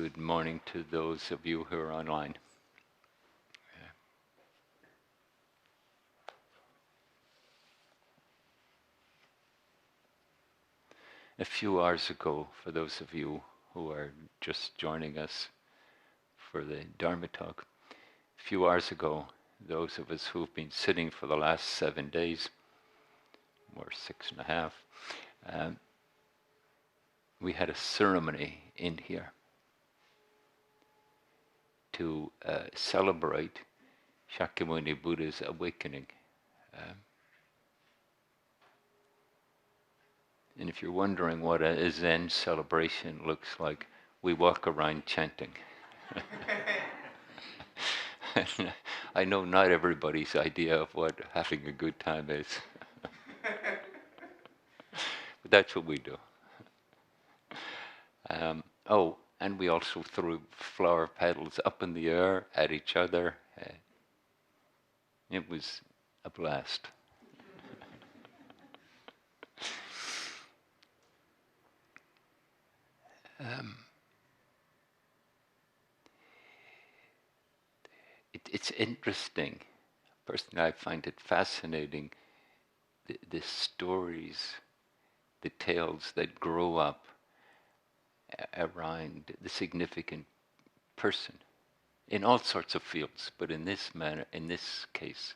good morning to those of you who are online. A few hours ago, for those of you who are just joining us for the Dharma talk, a few hours ago, those of us who've been sitting for the last 7 days, or 6.5, we had a ceremony in here to celebrate Shakyamuni Buddha's awakening. And if you're wondering what a Zen celebration looks like, we walk around chanting. I know not everybody's idea of what having a good time is. But that's what we do. And we also threw flower petals up in the air at each other. It was a blast. It's interesting. Personally, I find it fascinating, the stories, the tales that grow up around the significant person in all sorts of fields, but in this manner, in this case,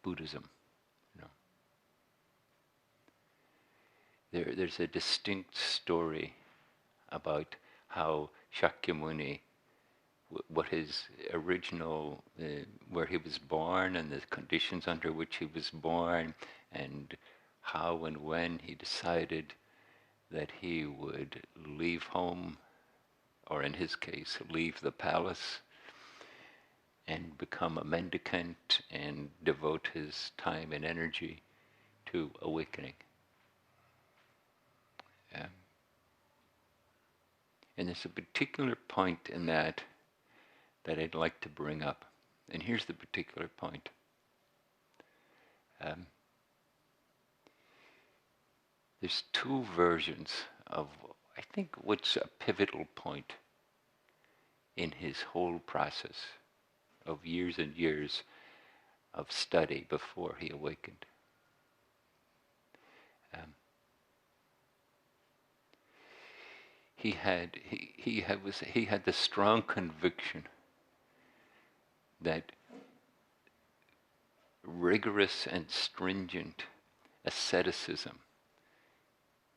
Buddhism. There's a distinct story about how Shakyamuni, what his original, where he was born and the conditions under which he was born, and how and when he decided that he would leave home, or in his case, leave the palace and become a mendicant and devote his time and energy to awakening. And there's a particular point in that I'd like to bring up. And here's the particular point. There's two versions of, I think, what's a pivotal point in his whole process of years and years of study before he awakened. He had the strong conviction that rigorous and stringent asceticism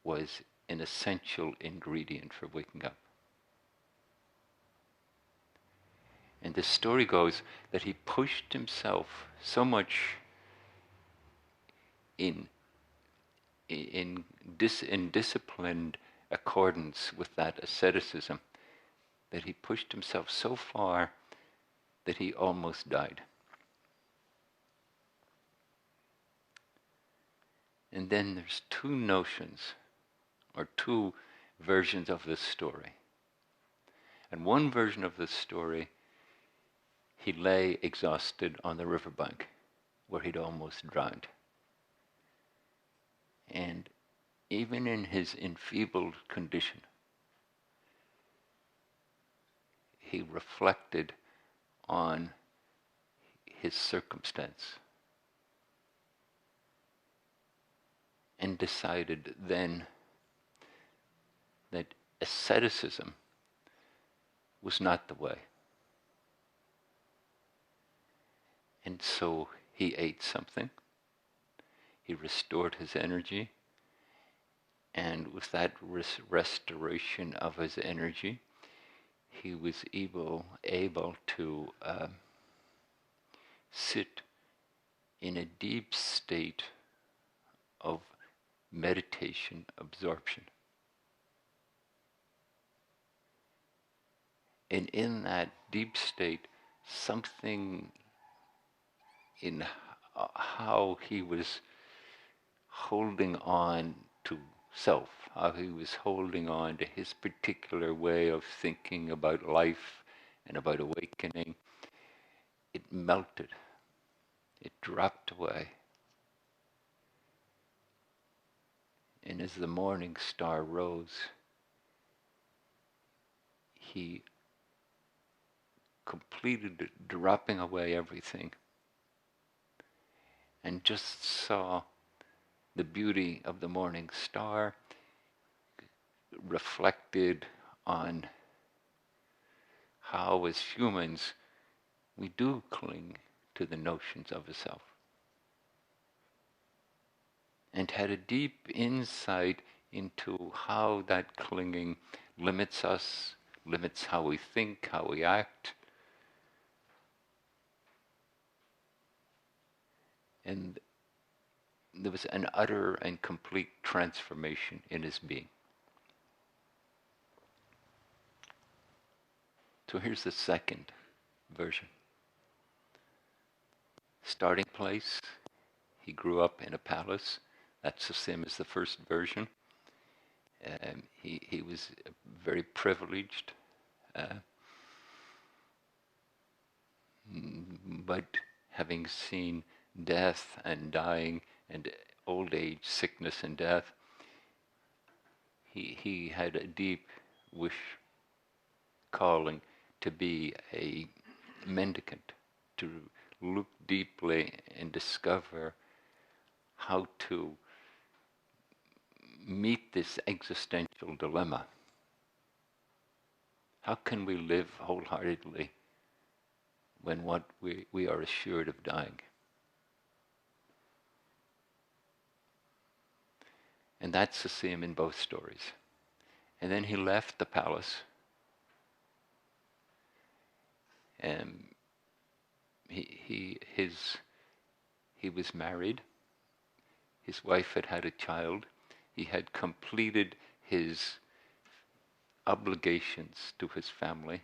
was an essential ingredient for waking up. And the story goes that he pushed himself so much in disciplined accordance with that asceticism, that he pushed himself so far that he almost died. And then there's two notions, or two versions of this story. And one version of this story, he lay exhausted on the riverbank where he'd almost drowned. And even in his enfeebled condition, he reflected on his circumstance and decided then that asceticism was not the way. And so he ate something, he restored his energy, and with that restoration of his energy, he was able to sit in a deep state of meditation absorption. And in that deep state, something in how he was holding on to self, how he was holding on to his particular way of thinking about life and about awakening, it melted, it dropped away. And as the morning star rose, he completed dropping away everything and just saw the beauty of the morning star reflected on how, as humans, we do cling to the notions of a self, and had a deep insight into how that clinging limits us, limits how we think, how we act. And there was an utter and complete transformation in his being. So here's the second version. Starting place, he grew up in a palace. That's the same as the first version. He was very privileged, but having seen death and dying and old age, sickness and death, he had a deep wish, calling to be a mendicant, to look deeply and discover how to meet this existential dilemma. How can we live wholeheartedly when what we are assured of dying? And that's the same in both stories. And then he left the palace, and he was married. His wife had a child. He had completed his obligations to his family.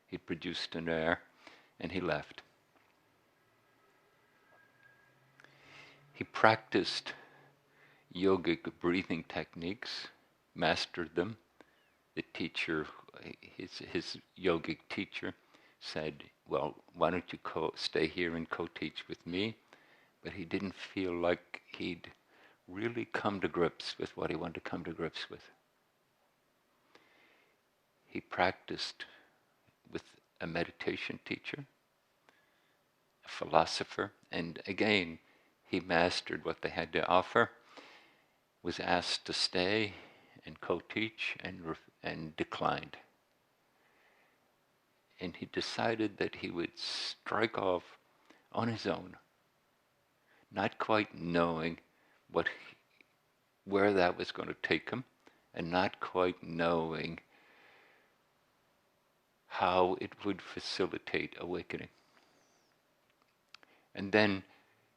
He produced an heir, and he left. He practiced yogic breathing techniques, mastered them. The teacher, his yogic teacher, said, well, why don't you stay here and co-teach with me? But he didn't feel like he'd really come to grips with what he wanted to come to grips with. He practiced with a meditation teacher, a philosopher, and again, he mastered what they had to offer, was asked to stay and co-teach, and declined. And he decided that he would strike off on his own, not quite knowing where that was going to take him, and not quite knowing how it would facilitate awakening. And then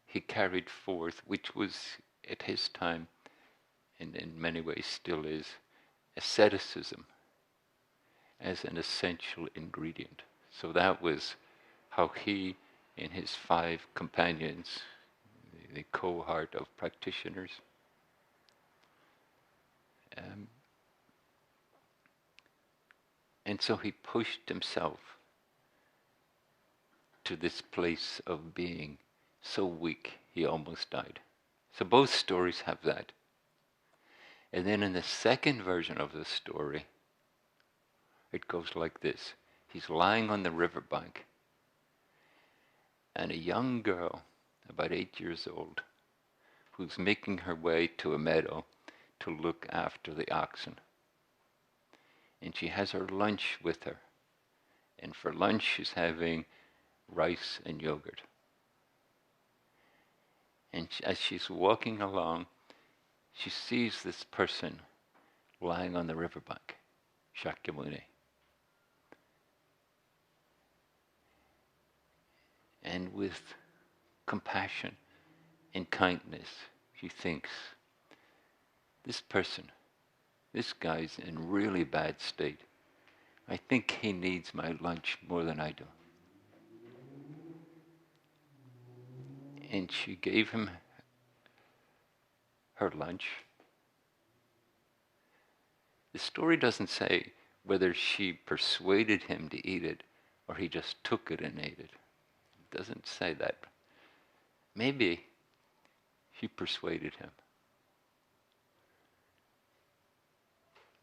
he carried forth, which was at his time, and in many ways still is, asceticism as an essential ingredient. So that was how he and his 5 companions, the cohort of practitioners, and so he pushed himself to this place of being so weak he almost died. So both stories have that. And then in the second version of the story, it goes like this. He's lying on the riverbank, and a young girl, about 8 years old, who's making her way to a meadow to look after the oxen. And she has her lunch with her. And for lunch she's having rice and yogurt. And as she's walking along, she sees this person lying on the riverbank, Shakyamuni. And with compassion and kindness, she thinks, this guy's in really bad state. I think he needs my lunch more than I do. And she gave him her lunch. The story doesn't say whether she persuaded him to eat it or he just took it and ate it. It doesn't say that. Maybe she persuaded him.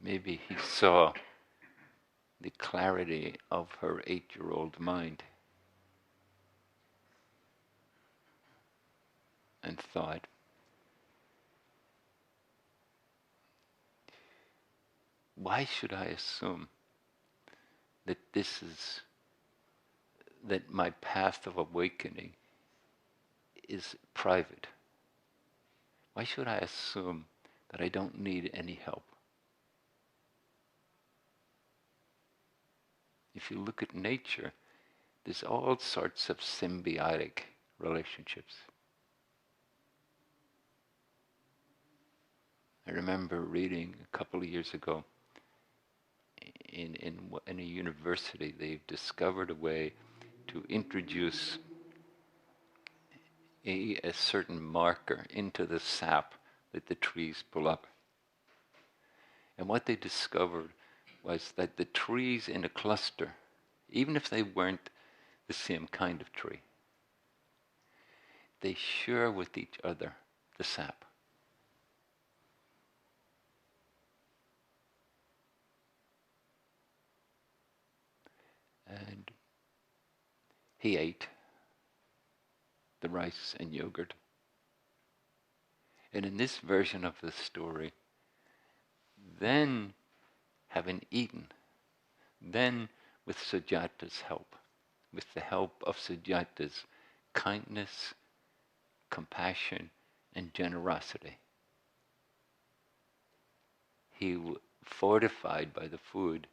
Maybe he saw the clarity of her 8-year-old mind and thought, why should I assume that that my path of awakening is private? Why should I assume that I don't need any help? If you look at nature, there's all sorts of symbiotic relationships. I remember reading a couple of years ago in a university, they've discovered a way to introduce a certain marker into the sap that the trees pull up. And what they discovered was that the trees in a cluster, even if they weren't the same kind of tree, they share with each other the sap. And he ate the rice and yogurt. And in this version of the story, then having eaten, then with Sujata's help, with the help of Sujata's kindness, compassion, and generosity, he, fortified by the food,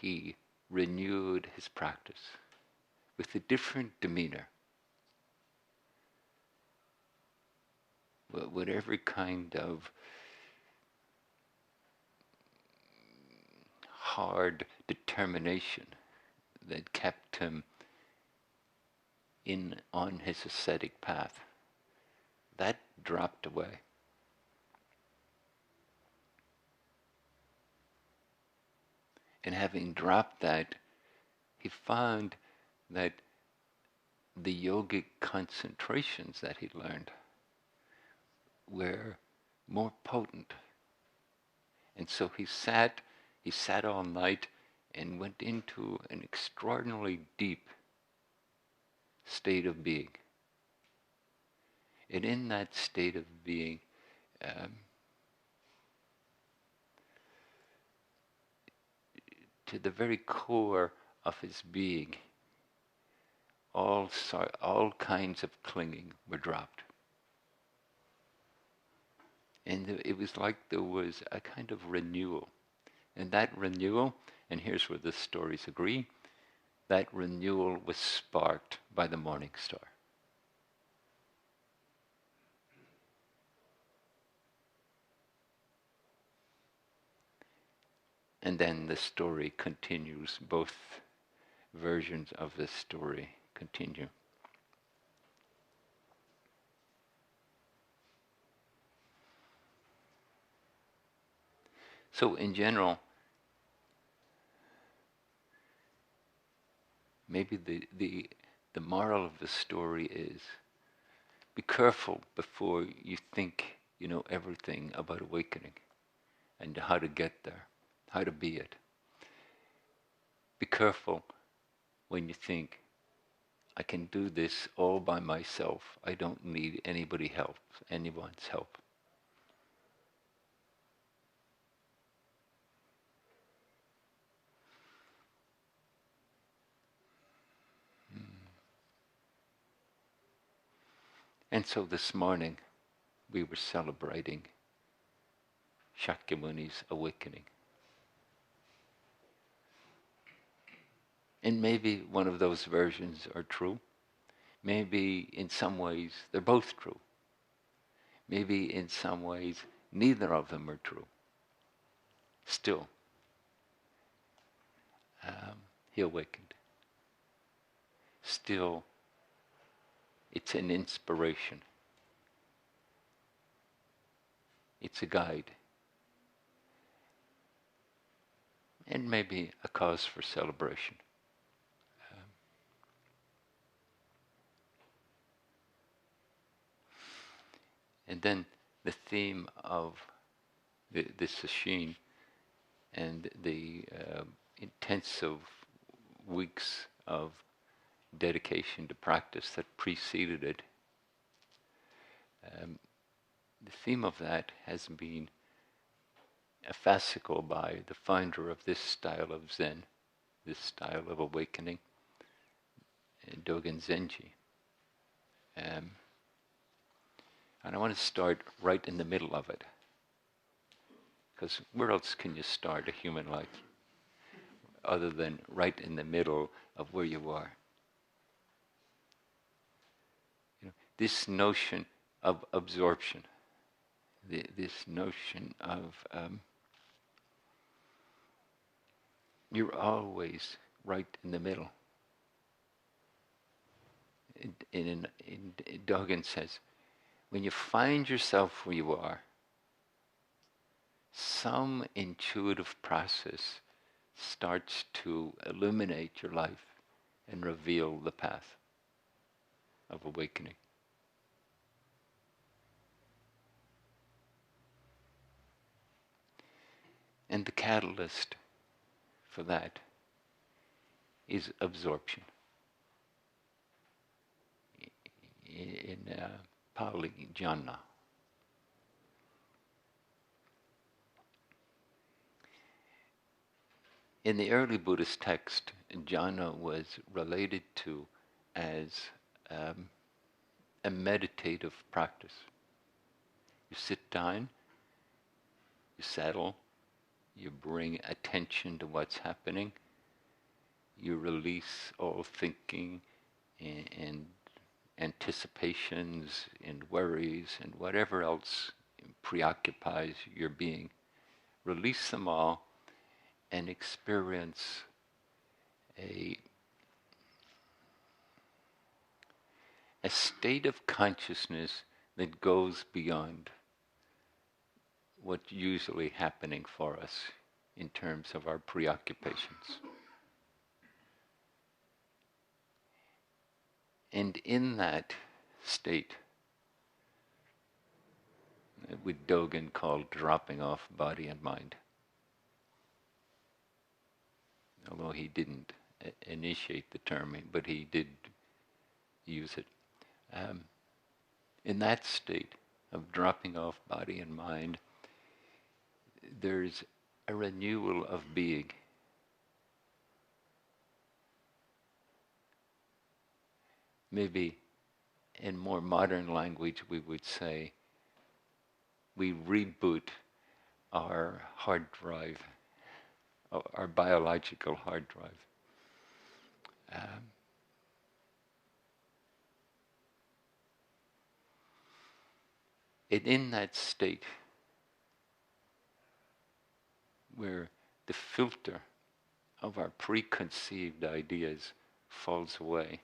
he renewed his practice with a different demeanor, with every kind of hard determination that kept him on his ascetic path. That dropped away. And having dropped that, he found that the yogic concentrations that he learned were more potent. And so he sat all night and went into an extraordinarily deep state of being. And in that state of being, to the very core of his being, all kinds of clinging were dropped. And it was like there was a kind of renewal. And that renewal, and here's where the stories agree, that renewal was sparked by the morning star. And then the story continues, both versions of the story continue. So in general, maybe the moral of the story is, be careful before you think you know everything about awakening and how to get there, how to be it. Be careful when you think, I can do this all by myself. I don't need anyone's help. And so this morning, we were celebrating Shakyamuni's awakening. And maybe one of those versions are true. Maybe in some ways they're both true. Maybe in some ways neither of them are true. Still, he awakened. Still, it's an inspiration. It's a guide. And maybe a cause for celebration. And then the theme of the sesshin and the intensive weeks of dedication to practice that preceded it, the theme of that has been a fascicle by the founder of this style of Zen, this style of awakening, Dōgen Zenji. And I want to start right in the middle of it, because where else can you start a human life other than right in the middle of where you are? This notion of absorption, this notion of you're always right in the middle. Dōgen says, when you find yourself where you are, some intuitive process starts to illuminate your life and reveal the path of awakening. And the catalyst for that is absorption. In Pali, jhana. In the early Buddhist text, jhana was related to as a meditative practice. You sit down, you settle, you bring attention to what's happening, you release all thinking and anticipations and worries and whatever else preoccupies your being. Release them all and experience a state of consciousness that goes beyond what's usually happening for us in terms of our preoccupations. And in that state, with Dōgen called dropping off body and mind, although he didn't initiate the term, but he did use it. In that state of dropping off body and mind, there's a renewal of being. Maybe in more modern language we would say we reboot our hard drive, our biological hard drive. And in that state where the filter of our preconceived ideas falls away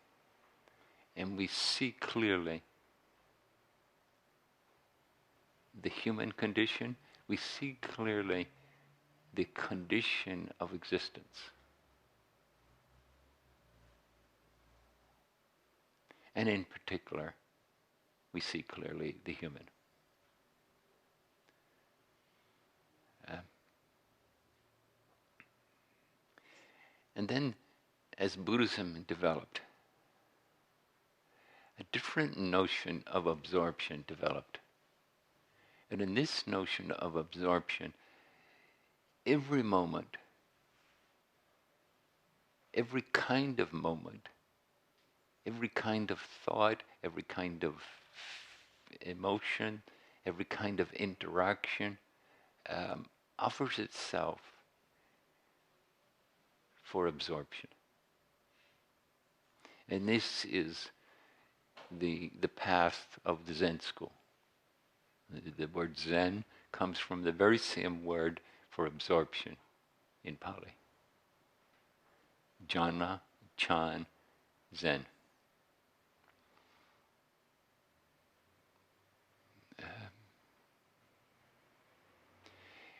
and we see clearly the human condition, we see clearly the condition of existence. And in particular, we see clearly the human. And then, as Buddhism developed, a different notion of absorption developed. And in this notion of absorption, every moment, every kind of moment, every kind of thought, every kind of emotion, every kind of interaction offers itself for absorption. And this is the path of the Zen school. The word Zen comes from the very same word for absorption in Pali. Jhana, Chan, Zen.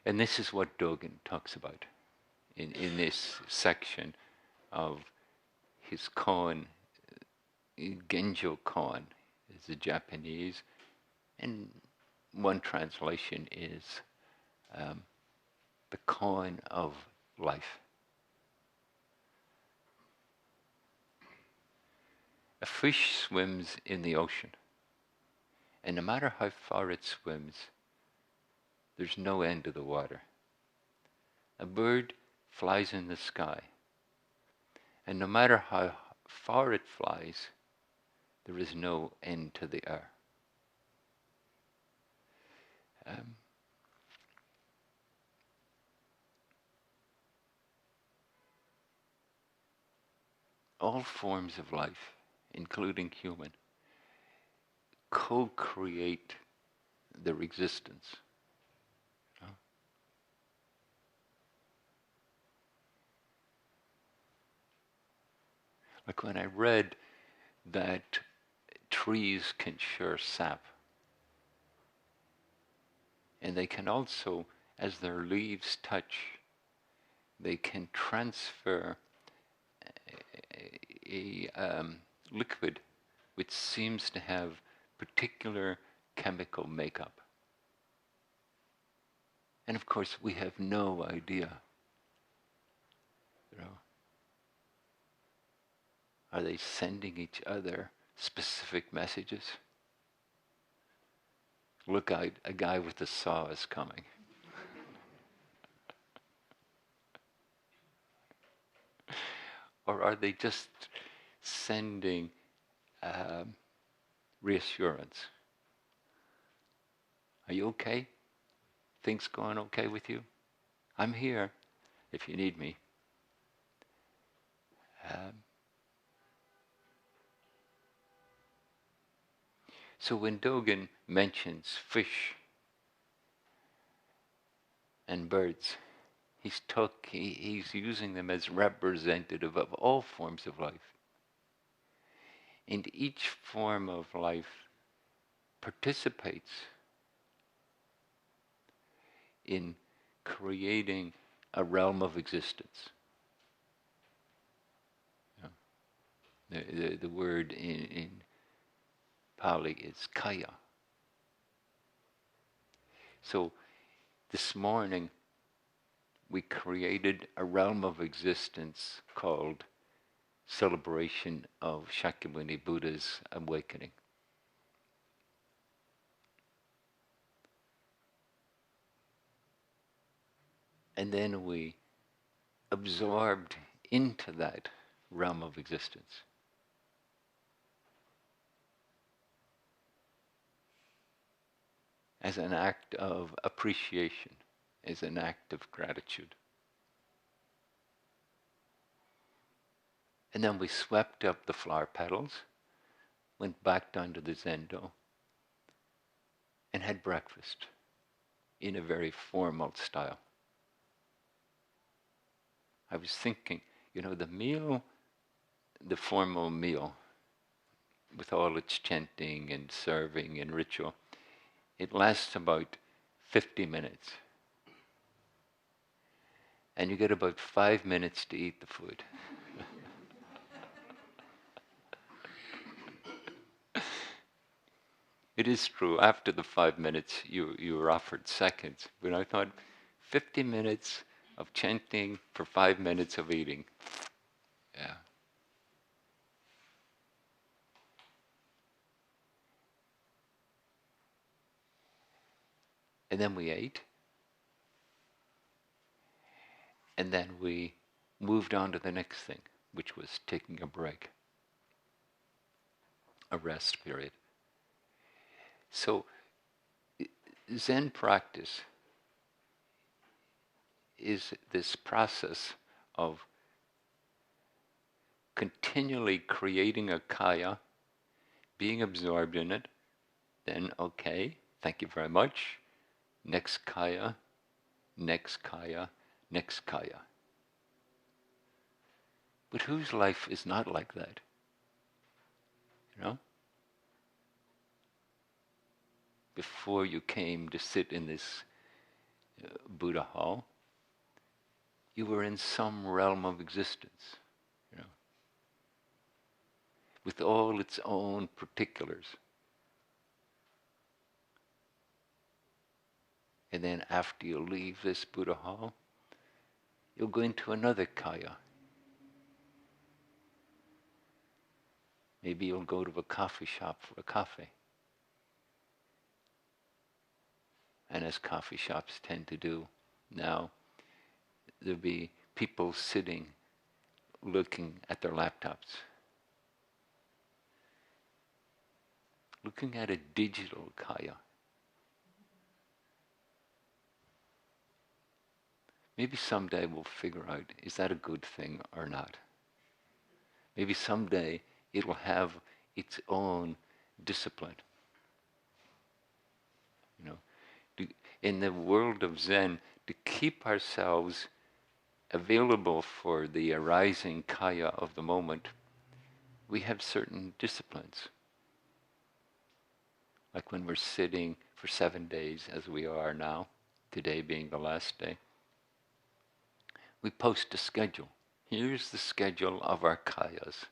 And this is what Dōgen talks about in this section of his koan. Genjo koan is the Japanese, and one translation is the coin of life. A fish swims in the ocean, and no matter how far it swims, there's no end to the water. A bird flies in the sky, and no matter how far it flies, there is no end to the air. All forms of life, including human, co-create their existence. Like when I read that trees can share sap, and they can also, as their leaves touch, they can transfer a liquid which seems to have particular chemical makeup. And of course, we have no idea. Are they sending each other specific messages? Look out, a guy with a saw is coming. Or are they just sending reassurance? Are you okay? Things going okay with you? I'm here if you need me. So when Dōgen mentions fish and birds, he's using them as representative of all forms of life. And each form of life participates in creating a realm of existence. The word in Pali is kaya. So this morning we created a realm of existence called celebration of Shakyamuni Buddha's awakening. And then we absorbed into that realm of existence. As an act of appreciation, as an act of gratitude. And then we swept up the flower petals, went back down to the zendo, and had breakfast in a very formal style. I was thinking, the meal, the formal meal, with all its chanting and serving and ritual, it lasts about 50 minutes. And you get about 5 minutes to eat the food. It is true, after the 5 minutes you were offered seconds. But I thought 50 minutes of chanting for 5 minutes of eating. Yeah. And then we ate. And then we moved on to the next thing, which was taking a break, a rest period. So Zen practice is this process of continually creating a kaya, being absorbed in it, then okay, thank you very much, next kaya, next kaya, next kaya. But whose life is not like that? Before you came to sit in this Buddha hall, you were in some realm of existence, with all its own particulars. And then after you leave this Buddha hall, you'll go into another kaya. Maybe you'll go to a coffee shop for a coffee. And as coffee shops tend to do now, there'll be people sitting looking at their laptops, looking at a digital kaya. Maybe someday we'll figure out, is that a good thing or not? Maybe someday it will have its own discipline. You know, in the world of Zen, to keep ourselves available for the arising kaya of the moment, we have certain disciplines. Like when we're sitting for 7 days, as we are now, today being the last day, we post a schedule. Here's the schedule of our kayas.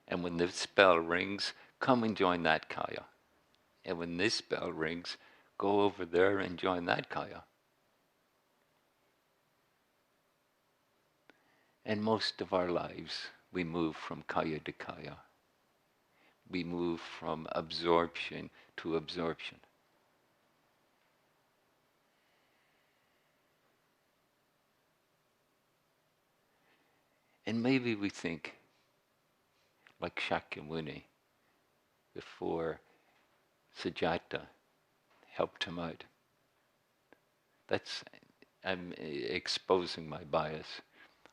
And when this bell rings, come and join that kaya. And when this bell rings, go over there and join that kaya. And most of our lives, we move from kaya to kaya. We move from absorption to absorption. And maybe we think, like Shakyamuni, before Sujata helped him out. I'm exposing my bias.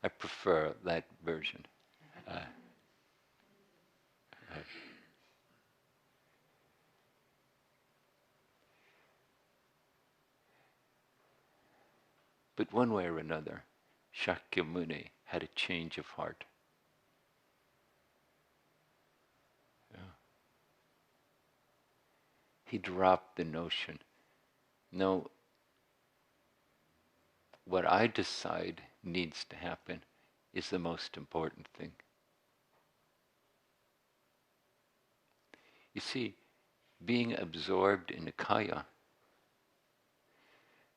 I prefer that version. But one way or another, Shakyamuni had a change of heart. Yeah. He dropped the notion, no, what I decide needs to happen is the most important thing. You see, being absorbed in a kaya,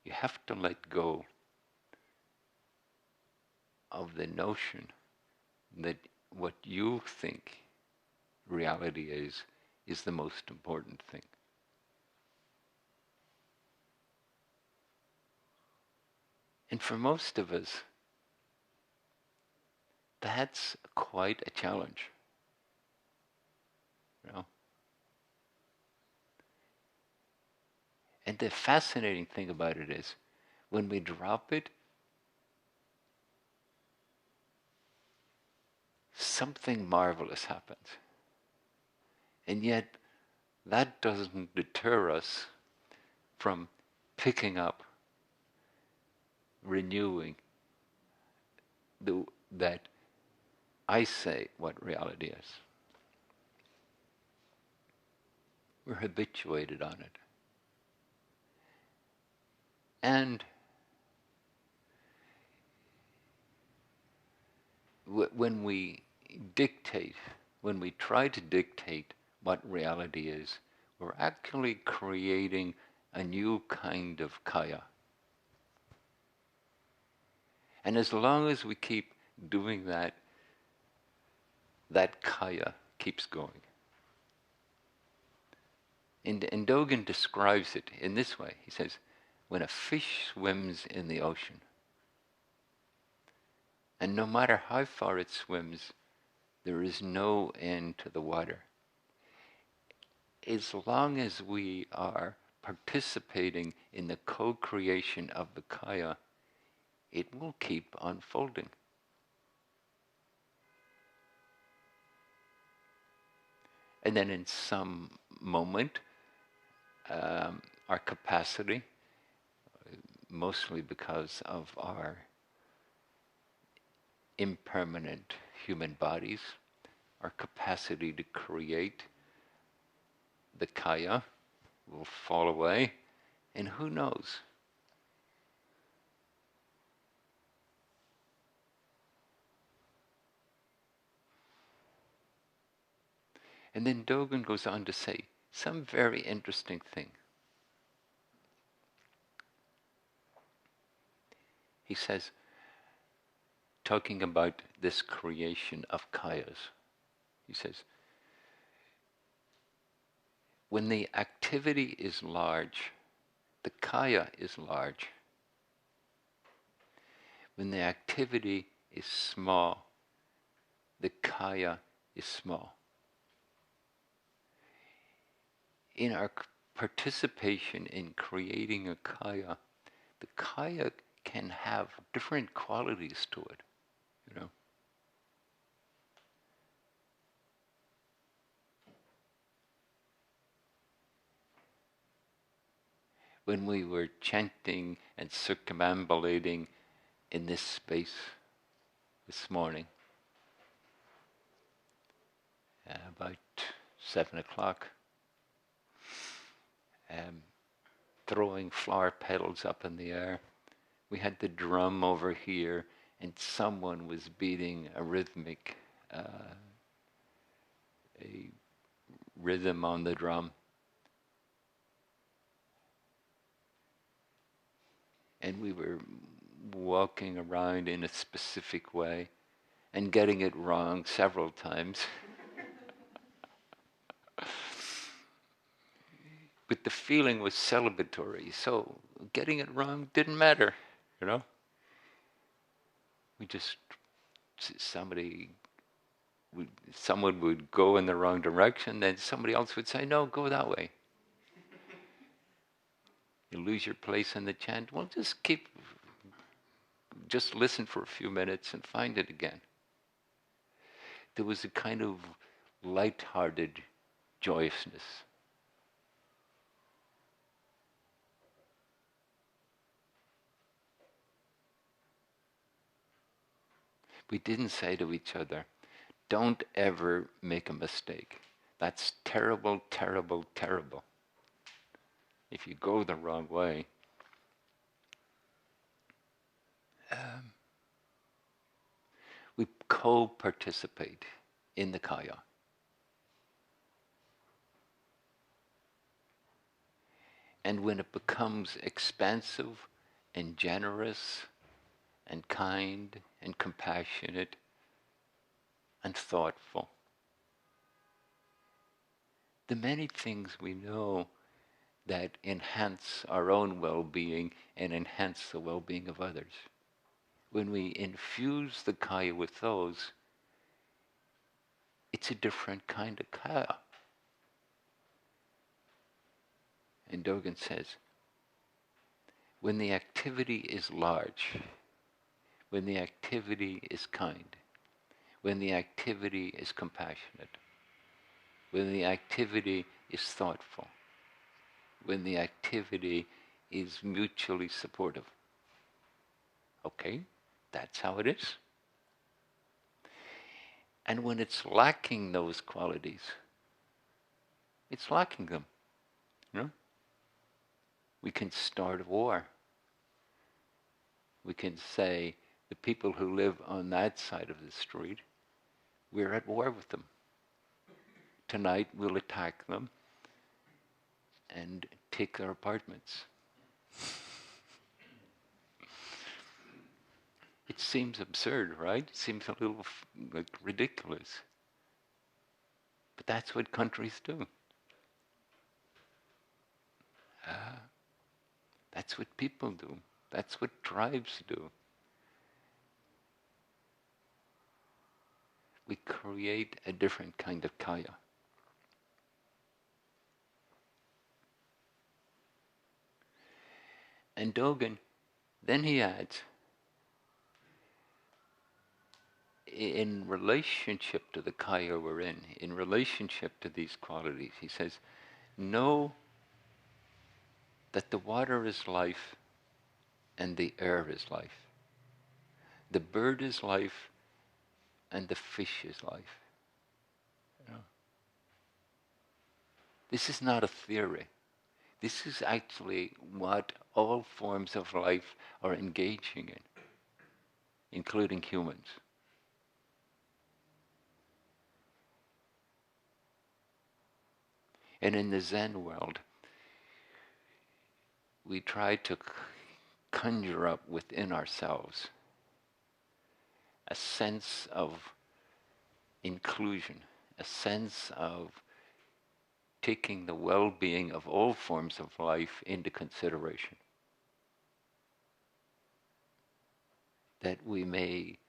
you have to let go of the notion that what you think reality is the most important thing. And for most of us, that's quite a challenge. You know? And the fascinating thing about it is, when we drop it, something marvelous happens. And yet, that doesn't deter us from picking up, renewing that I say what reality is. We're habituated on it. And when we try to dictate what reality is, we're actually creating a new kind of kaya. And as long as we keep doing that, that kaya keeps going. And Dōgen describes it in this way. He says, when a fish swims in the ocean, and no matter how far it swims, there is no end to the water. As long as we are participating in the co-creation of the kaya, it will keep unfolding. And then in some moment, our capacity, mostly because of our impermanent human bodies, our capacity to create the kaya will fall away, and who knows? And then Dōgen goes on to say some very interesting thing. He says, talking about this creation of kayas. He says, when the activity is large, the kaya is large. When the activity is small, the kaya is small. In our participation in creating a kaya, the kaya can have different qualities to it, you know. When we were chanting and circumambulating in this space this morning, about 7 o'clock, throwing flower petals up in the air. We had the drum over here, and someone was beating a rhythmic a rhythm on the drum. And we were walking around in a specific way and getting it wrong several times. But the feeling was celebratory, so getting it wrong didn't matter, you know? We just, someone would go in the wrong direction, then somebody else would say, no, go that way. You lose your place in the chant, well, just listen for a few minutes and find it again. There was a kind of light-hearted joyousness. We didn't say to each other, don't ever make a mistake. That's terrible, terrible, terrible. If you go the wrong way, we co-participate in the kaya. And when it becomes expansive and generous and kind and compassionate and thoughtful, the many things we know that enhance our own well-being and enhance the well-being of others. When we infuse the kaya with those, it's a different kind of kaya. And Dōgen says, when the activity is large, when the activity is kind, when the activity is compassionate, when the activity is thoughtful, when the activity is mutually supportive. Okay, that's how it is. And when it's lacking those qualities, it's lacking them. You know? We can start a war. We can say, the people who live on that side of the street, we're at war with them. Tonight we'll attack them and take their apartments. It seems absurd, right? It seems a little like ridiculous. But that's what countries do. That's what people do. That's what tribes do. We create a different kind of kaya. And Dōgen, then he adds, in relationship to the kaya we're in relationship to these qualities, he says, know that the water is life and the air is life. The bird is life and the fish is life. You know? This is not a theory. This is actually what all forms of life are engaging in, including humans. And in the Zen world, we try to conjure up within ourselves a sense of inclusion, a sense of taking the well-being of all forms of life into consideration. That we may,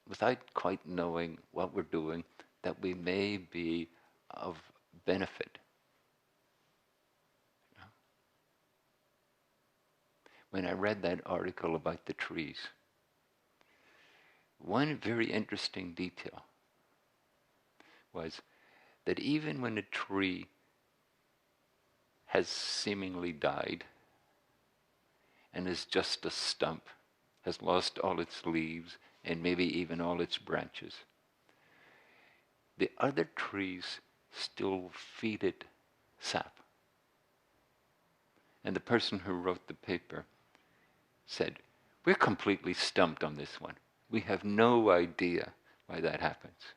without quite knowing what we're doing, that we may be of benefit. When I read that article about the trees, one very interesting detail was that even when a tree has seemingly died and is just a stump, has lost all its leaves and maybe even all its branches, the other trees still feed it sap. And the person who wrote the paper said, "We're completely stumped on this one. We have no idea why that happens."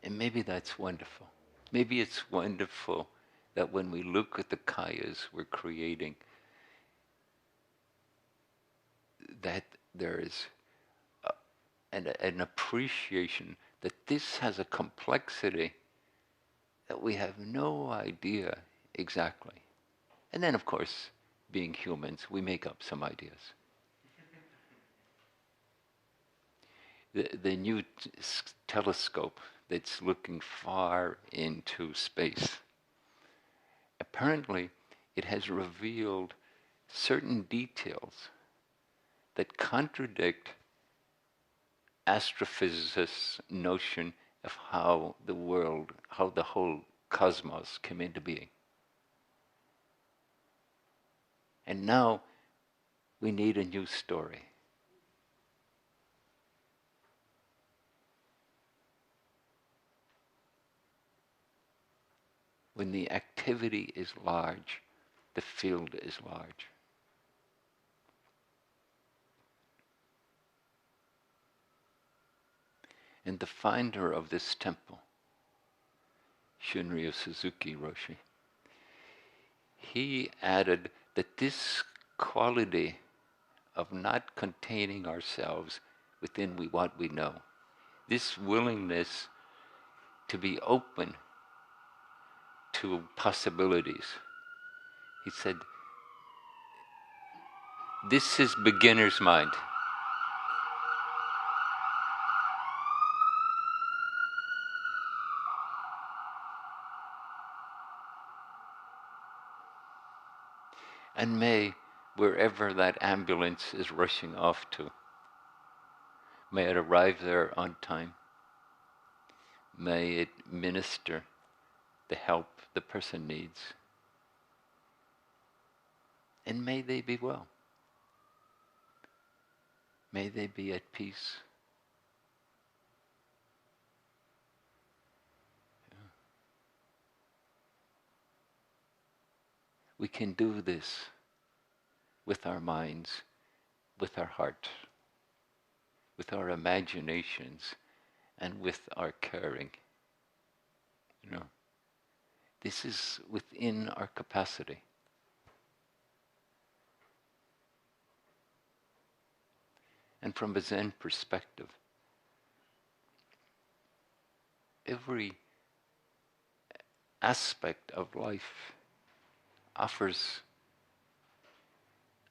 And maybe that's wonderful. Maybe it's wonderful that when we look at the kayas we're creating, that there is an appreciation that this has a complexity that we have no idea exactly. And then, of course, being humans, we make up some ideas. The new telescope that's looking far into space, apparently it has revealed certain details that contradict astrophysicists' notion of how the world, how the whole cosmos came into being. And now we need a new story. When the activity is large, the field is large. And the founder of this temple, Shunryu Suzuki Roshi, he added that this quality of not containing ourselves within what we know, this willingness to be open to possibilities, he said, this is beginner's mind. And may, wherever that ambulance is rushing off to, may it arrive there on time. May it minister the help the person needs. And may they be well. May they be at peace. We can do this with our minds, with our heart, with our imaginations, and with our caring. This is within our capacity. And from a Zen perspective, every aspect of life offers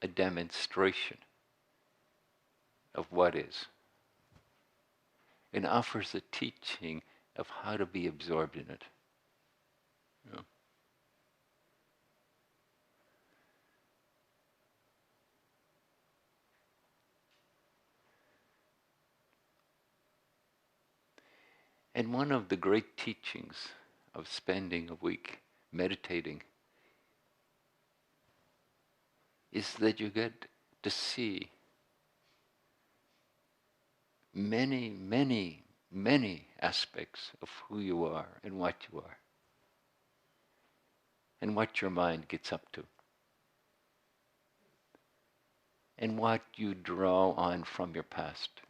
a demonstration of what is, and offers a teaching of how to be absorbed in it. And one of the great teachings of spending a week meditating is that you get to see many, many, many aspects of who you are and what you are, and what your mind gets up to, and what you draw on from your past,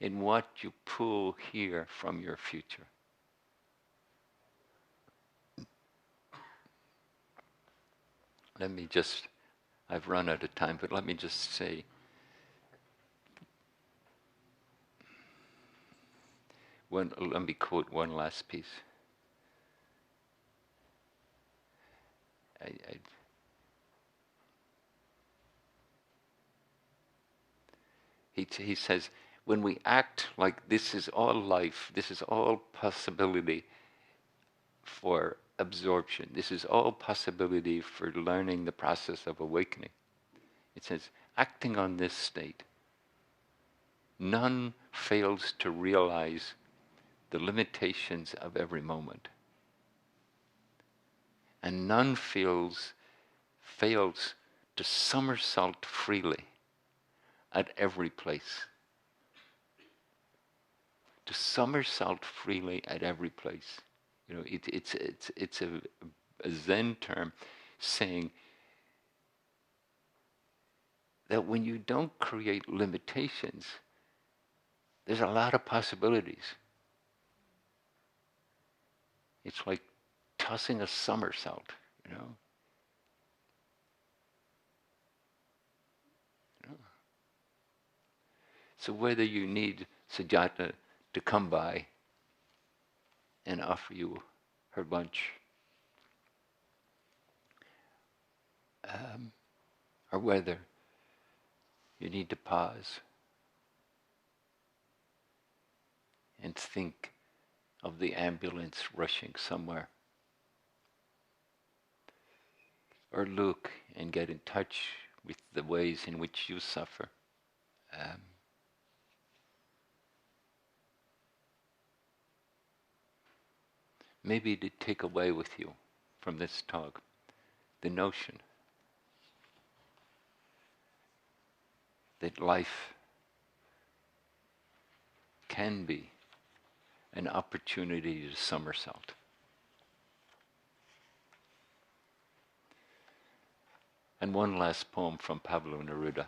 and what you pull here from your future. let me just, I've run out of time, but let me just say, let me quote one last piece. He says, when we act like this is all life, this is all possibility for absorption, this is all possibility for learning the process of awakening. It says, acting on this state, none fails to realize the limitations of every moment. And none fails to somersault freely at every place. To somersault freely at every place. You know, it's a Zen term saying that when you don't create limitations, there's a lot of possibilities. It's like tossing a somersault, you know. So whether you need Sujata to come by and offer you her lunch, or whether you need to pause and think of the ambulance rushing somewhere, or look and get in touch with the ways in which you suffer. Maybe to take away with you from this talk the notion that life can be an opportunity to somersault. And one last poem from Pablo Neruda.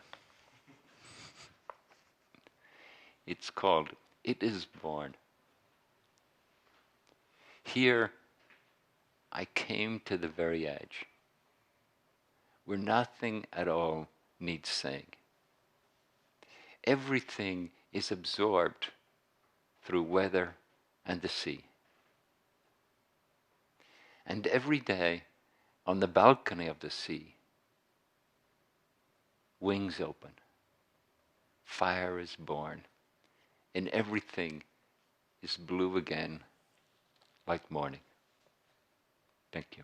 It's called It Is Born. Here I came to the very edge, where nothing at all needs saying. Everything is absorbed through weather and the sea. And every day, on the balcony of the sea, wings open, fire is born, and everything is blue again, like morning. Thank you.